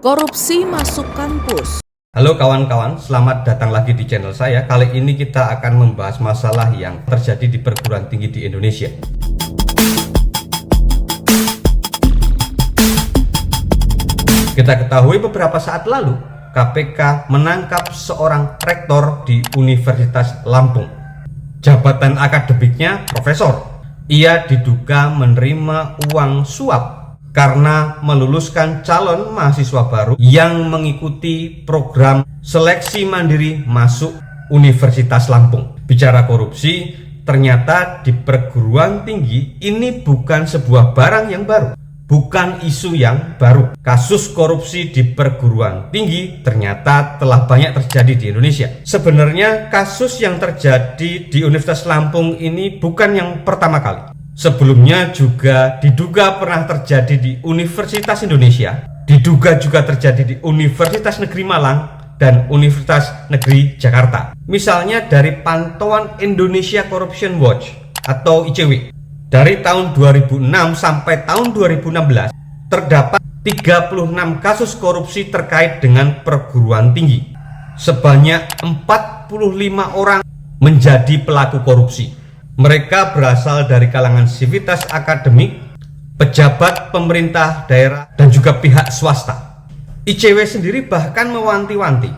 Korupsi masuk kampus. Halo kawan-kawan, selamat datang lagi di channel saya. Kali ini kita akan membahas masalah yang terjadi di perguruan tinggi di Indonesia. Kita ketahui beberapa saat lalu KPK menangkap seorang rektor di Universitas Lampung. Jabatan akademiknya profesor. Ia diduga menerima uang suap karena meluluskan calon mahasiswa baru yang mengikuti program seleksi mandiri masuk Universitas Lampung. Bicara korupsi, ternyata di perguruan tinggi ini bukan sebuah barang yang baru, bukan isu yang baru. Kasus korupsi di perguruan tinggi ternyata telah banyak terjadi di Indonesia. Sebenarnya kasus yang terjadi di Universitas Lampung ini bukan yang pertama kali. Sebelumnya juga diduga pernah terjadi di Universitas Indonesia, diduga juga terjadi di Universitas Negeri Malang dan Universitas Negeri Jakarta. Misalnya dari pantauan Indonesia Corruption Watch atau ICW, dari tahun 2006 sampai tahun 2016 terdapat 36 kasus korupsi terkait dengan perguruan tinggi. Sebanyak 45 orang menjadi pelaku korupsi. Mereka berasal dari kalangan sivitas akademik, pejabat pemerintah daerah, dan juga pihak swasta. ICW sendiri bahkan mewanti-wanti,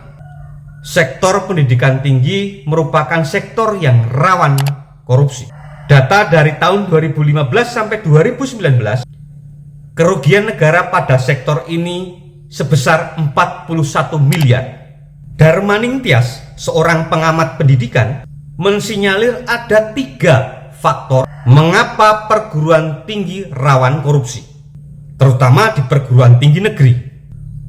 sektor pendidikan tinggi merupakan sektor yang rawan korupsi. Data dari tahun 2015 sampai 2019, kerugian negara pada sektor ini sebesar 41 miliar. Darmaning Tias, seorang pengamat pendidikan, mensinyalir ada 3 faktor mengapa perguruan tinggi rawan korupsi, terutama di perguruan tinggi negeri.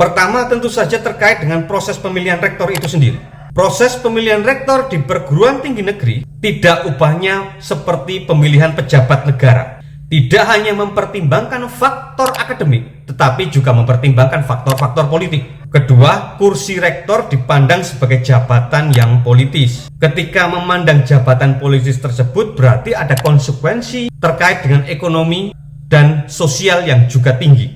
Pertama, tentu saja terkait dengan proses pemilihan rektor itu sendiri. Proses pemilihan rektor di perguruan tinggi negeri tidak ubahnya seperti pemilihan pejabat negara. Tidak hanya mempertimbangkan faktor akademik, tetapi juga mempertimbangkan faktor-faktor politik. Kedua, kursi rektor dipandang sebagai jabatan yang politis. Ketika memandang jabatan politis tersebut, berarti ada konsekuensi terkait dengan ekonomi dan sosial yang juga tinggi.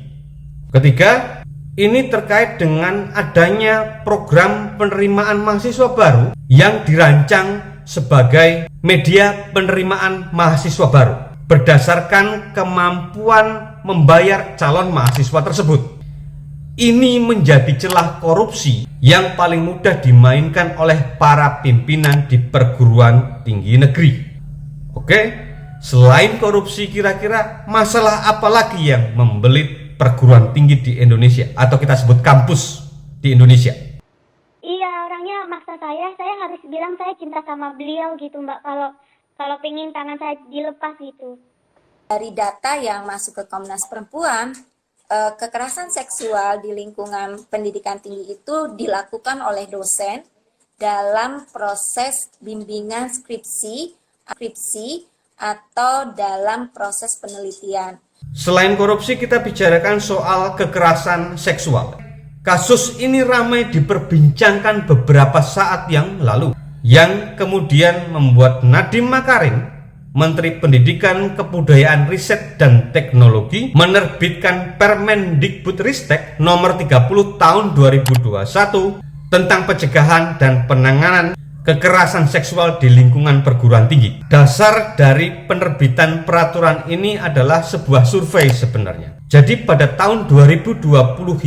Ketiga, ini terkait dengan adanya program penerimaan mahasiswa baru yang dirancang sebagai media penerimaan mahasiswa baru berdasarkan kemampuan membayar calon mahasiswa tersebut. Ini menjadi celah korupsi yang paling mudah dimainkan oleh para pimpinan di perguruan tinggi negeri. Oke, selain korupsi, kira-kira masalah apa lagi yang membelit perguruan tinggi di Indonesia atau kita sebut kampus di Indonesia? Iya, orangnya maksa saya harus bilang saya cinta sama beliau gitu Mbak, kalau pengen tangan saya dilepas gitu. Dari data yang masuk ke Komnas Perempuan, kekerasan seksual di lingkungan pendidikan tinggi itu dilakukan oleh dosen dalam proses bimbingan skripsi atau dalam proses penelitian. Selain korupsi, kita bicarakan soal kekerasan seksual. Kasus ini ramai diperbincangkan beberapa saat yang lalu, yang kemudian membuat Nadiem Makarim, Menteri Pendidikan, Kebudayaan, Riset, dan Teknologi, menerbitkan Permendikbudristek nomor 30 tahun 2021 tentang pencegahan dan penanganan kekerasan seksual di lingkungan perguruan tinggi. Dasar dari penerbitan peraturan ini adalah sebuah survei sebenarnya. Jadi pada tahun 2020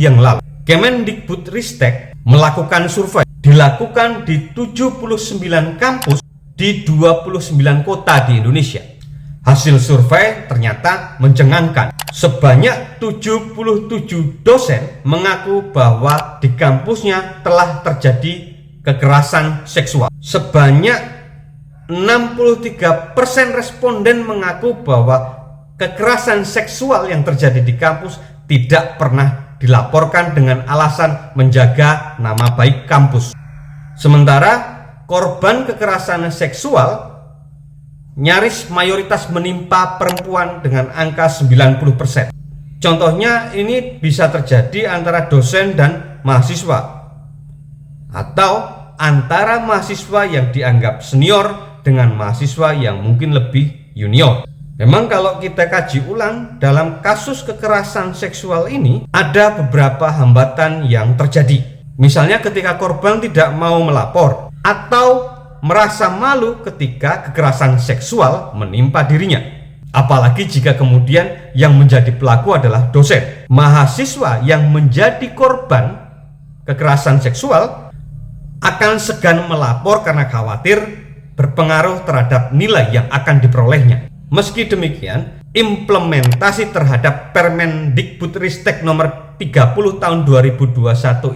yang lalu, Kemendikbudristek melakukan survei, dilakukan di 79 kampus di 29 kota di Indonesia. Hasil survei ternyata mencengangkan. Sebanyak 77 dosen mengaku bahwa di kampusnya telah terjadi kekerasan seksual. Sebanyak 63% responden mengaku bahwa kekerasan seksual yang terjadi di kampus tidak pernah dilaporkan dengan alasan menjaga nama baik kampus. Sementara korban kekerasan seksual nyaris mayoritas menimpa perempuan dengan angka 90%. Contohnya ini bisa terjadi antara dosen dan mahasiswa, atau antara mahasiswa yang dianggap senior dengan mahasiswa yang mungkin lebih junior. Memang kalau kita kaji ulang dalam kasus kekerasan seksual ini ada beberapa hambatan yang terjadi. Misalnya ketika korban tidak mau melapor atau merasa malu ketika kekerasan seksual menimpa dirinya. Apalagi jika kemudian yang menjadi pelaku adalah dosen. Mahasiswa yang menjadi korban kekerasan seksual akan segan melapor karena khawatir berpengaruh terhadap nilai yang akan diperolehnya. Meski demikian, implementasi terhadap Permendikbudristek nomor 30 tahun 2021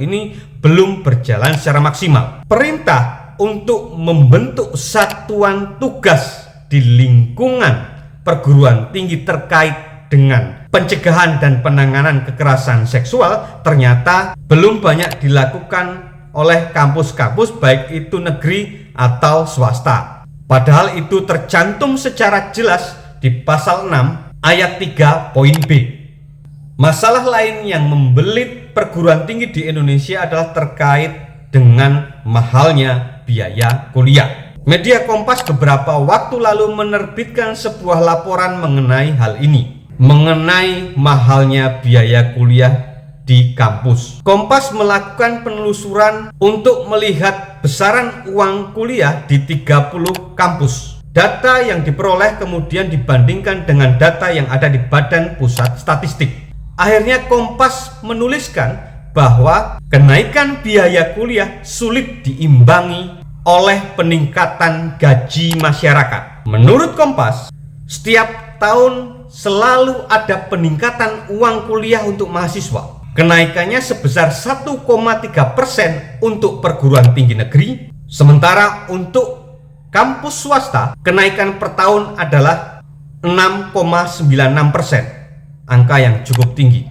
ini belum berjalan secara maksimal. Perintah untuk membentuk satuan tugas di lingkungan perguruan tinggi terkait dengan pencegahan dan penanganan kekerasan seksual ternyata belum banyak dilakukan oleh kampus-kampus baik itu negeri atau swasta. Padahal itu tercantum secara jelas di pasal 6 ayat 3 poin B. Masalah lain yang membelit perguruan tinggi di Indonesia adalah terkait dengan mahalnya biaya kuliah. Media Kompas beberapa waktu lalu menerbitkan sebuah laporan mengenai hal ini, mengenai mahalnya biaya kuliah di kampus. Kompas melakukan penelusuran untuk melihat besaran uang kuliah di 30 kampus. Data yang diperoleh kemudian dibandingkan dengan data yang ada di Badan Pusat Statistik. Akhirnya Kompas menuliskan bahwa kenaikan biaya kuliah sulit diimbangi oleh peningkatan gaji masyarakat. Menurut Kompas, setiap tahun selalu ada peningkatan uang kuliah untuk mahasiswa. Kenaikannya sebesar 1,3% untuk perguruan tinggi negeri, sementara untuk kampus swasta kenaikan per tahun adalah 6,96%, angka yang cukup tinggi.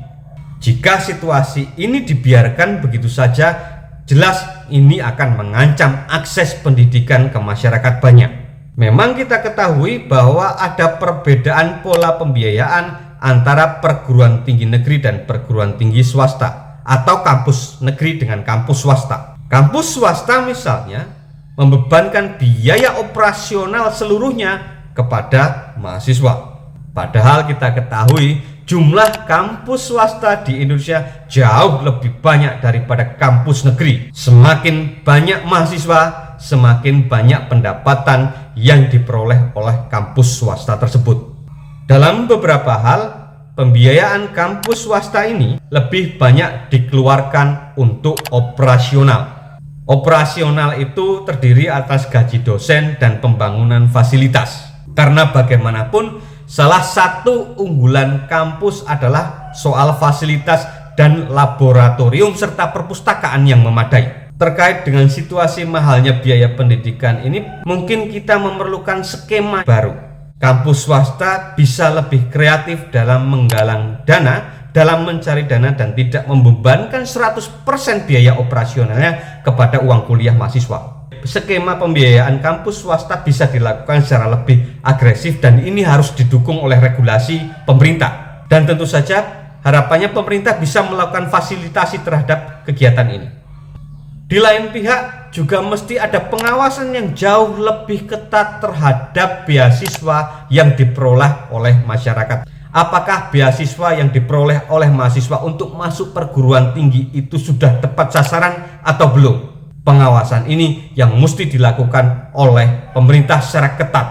Jika situasi ini dibiarkan begitu saja, jelas ini akan mengancam akses pendidikan ke masyarakat banyak. Memang kita ketahui bahwa ada perbedaan pola pembiayaan antara perguruan tinggi negeri dan perguruan tinggi swasta, atau kampus negeri dengan kampus swasta. Kampus swasta misalnya membebankan biaya operasional seluruhnya kepada mahasiswa. Padahal kita ketahui jumlah kampus swasta di Indonesia jauh lebih banyak daripada kampus negeri. Semakin banyak mahasiswa, semakin banyak pendapatan yang diperoleh oleh kampus swasta tersebut. Dalam beberapa hal, pembiayaan kampus swasta ini lebih banyak dikeluarkan untuk operasional. Operasional itu terdiri atas gaji dosen dan pembangunan fasilitas. Karena bagaimanapun, salah satu unggulan kampus adalah soal fasilitas dan laboratorium serta perpustakaan yang memadai. Terkait dengan situasi mahalnya biaya pendidikan ini, mungkin kita memerlukan skema baru. Kampus swasta bisa lebih kreatif dalam menggalang dana, dalam mencari dana dan tidak membebankan 100% biaya operasionalnya kepada uang kuliah mahasiswa. Skema pembiayaan kampus swasta bisa dilakukan secara lebih agresif dan ini harus didukung oleh regulasi pemerintah. Dan tentu saja harapannya pemerintah bisa melakukan fasilitasi terhadap kegiatan ini. Di lain pihak juga mesti ada pengawasan yang jauh lebih ketat terhadap beasiswa yang diperoleh oleh masyarakat. Apakah beasiswa yang diperoleh oleh mahasiswa untuk masuk perguruan tinggi itu sudah tepat sasaran atau belum? Pengawasan ini yang mesti dilakukan oleh pemerintah secara ketat.